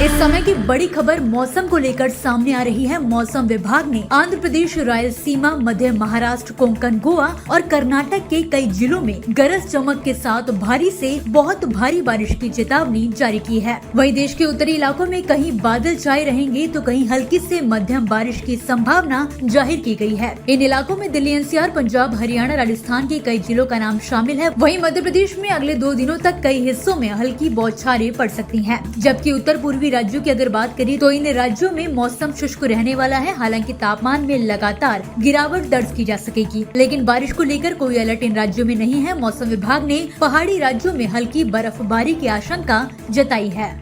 इस समय की बड़ी खबर मौसम को लेकर सामने आ रही है। मौसम विभाग ने आंध्र प्रदेश, रायलसीमा, मध्य महाराष्ट्र, कोंकण, गोवा और कर्नाटक के कई जिलों में गरज चमक के साथ भारी से बहुत भारी बारिश की चेतावनी जारी की है। वहीं देश के उत्तरी इलाकों में कहीं बादल छाए रहेंगे तो कहीं हल्की से मध्यम बारिश की संभावना जाहिर की गई है। इन इलाकों में दिल्ली एनसीआर, पंजाब, हरियाणा, राजस्थान के कई जिलों का नाम शामिल है। वहीं मध्य प्रदेश में अगले 2 दिनों तक कई हिस्सों में हल्की बौछारें पड़ सकती हैं, जबकि उत्तर पूर्वी राज्यों की अगर बात करें तो इन राज्यों में मौसम शुष्क रहने वाला है। हालांकि तापमान में लगातार गिरावट दर्ज की जा सकेगी, लेकिन बारिश को लेकर कोई अलर्ट इन राज्यों में नहीं है। मौसम विभाग ने पहाड़ी राज्यों में हल्की बर्फबारी की आशंका जताई है।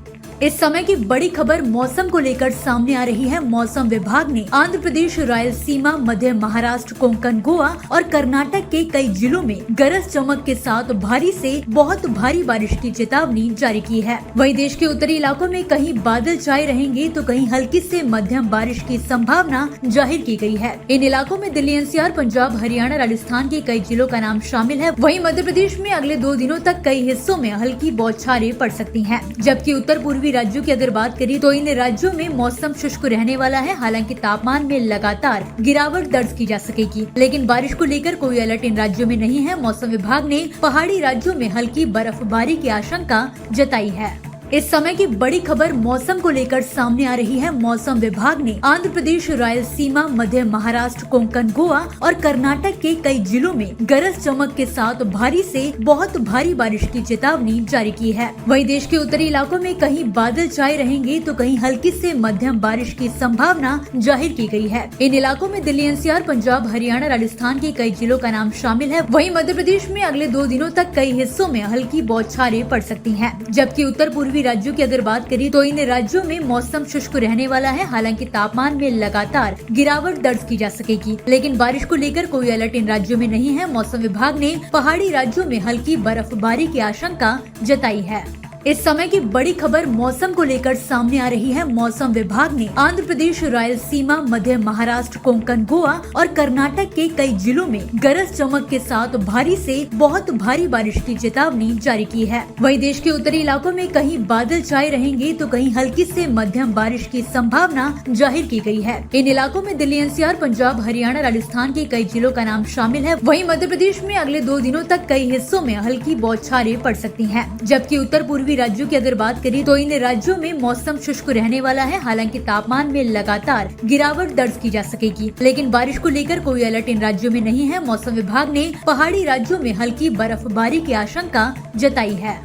इस समय की बड़ी खबर मौसम को लेकर सामने आ रही है। मौसम विभाग ने आंध्र प्रदेश, रायलसीमा, मध्य महाराष्ट्र, कोंकण, गोवा और कर्नाटक के कई जिलों में गरज चमक के साथ भारी से बहुत भारी बारिश की चेतावनी जारी की है। वहीं देश के उत्तरी इलाकों में कहीं बादल छाए रहेंगे तो कहीं हल्की से मध्यम बारिश की संभावना जाहिर की गई है। इन इलाकों में दिल्ली एनसीआर, पंजाब, हरियाणा, राजस्थान के कई जिलों का नाम शामिल है। वहीं मध्य प्रदेश में अगले 2 दिनों तक कई हिस्सों में हल्की बौछारें पड़ सकती हैं, जबकि उत्तर पूर्वी राज्यों की अगर बात करें तो इन राज्यों में मौसम शुष्क रहने वाला है। हालांकि तापमान में लगातार गिरावट दर्ज की जा सकेगी, लेकिन बारिश को लेकर कोई अलर्ट इन राज्यों में नहीं है। मौसम विभाग ने पहाड़ी राज्यों में हल्की बर्फबारी की आशंका जताई है। इस समय की बड़ी खबर मौसम को लेकर सामने आ रही है। मौसम विभाग ने आंध्र प्रदेश, रायलसीमा, मध्य महाराष्ट्र, कोंकण, गोवा और कर्नाटक के कई जिलों में गरज चमक के साथ भारी से बहुत भारी बारिश की चेतावनी जारी की है। वहीं देश के उत्तरी इलाकों में कहीं बादल छाए रहेंगे तो कहीं हल्की से मध्यम बारिश की संभावना जाहिर की गई है। इन इलाकों में दिल्ली एनसीआर, पंजाब, हरियाणा, राजस्थान के कई जिलों का नाम शामिल है। वहीं मध्य प्रदेश में अगले 2 दिनों तक कई हिस्सों में हल्की बौछारें पड़ सकती हैं, जबकि उत्तर पूर्वी राज्यों की अगर बात करें तो इन राज्यों में मौसम शुष्क रहने वाला है। हालांकि तापमान में लगातार गिरावट दर्ज की जा सकेगी, लेकिन बारिश को लेकर कोई अलर्ट इन राज्यों में नहीं है। मौसम विभाग ने पहाड़ी राज्यों में हल्की बर्फबारी की आशंका जताई है। इस समय की बड़ी खबर मौसम को लेकर सामने आ रही है। मौसम विभाग ने आंध्र प्रदेश, रायलसीमा, मध्य महाराष्ट्र, कोंकण, गोवा और कर्नाटक के कई जिलों में गरज चमक के साथ भारी से बहुत भारी बारिश की चेतावनी जारी की है। वहीं देश के उत्तरी इलाकों में कहीं बादल छाए रहेंगे तो कहीं हल्की से मध्यम बारिश की संभावना जाहिर की गई है। इन इलाकों में दिल्ली एनसीआर, पंजाब, हरियाणा, राजस्थान के कई जिलों का नाम शामिल है। वहीं मध्य प्रदेश में अगले 2 दिनों तक कई हिस्सों में हल्की बौछारें पड़ सकती हैं, जबकि उत्तर पूर्वी राज्यों की अगर बात करें तो इन राज्यों में मौसम शुष्क रहने वाला है। हालांकि तापमान में लगातार गिरावट दर्ज की जा सकेगी, लेकिन बारिश को लेकर कोई अलर्ट इन राज्यों में नहीं है। मौसम विभाग ने पहाड़ी राज्यों में हल्की बर्फबारी की आशंका जताई है।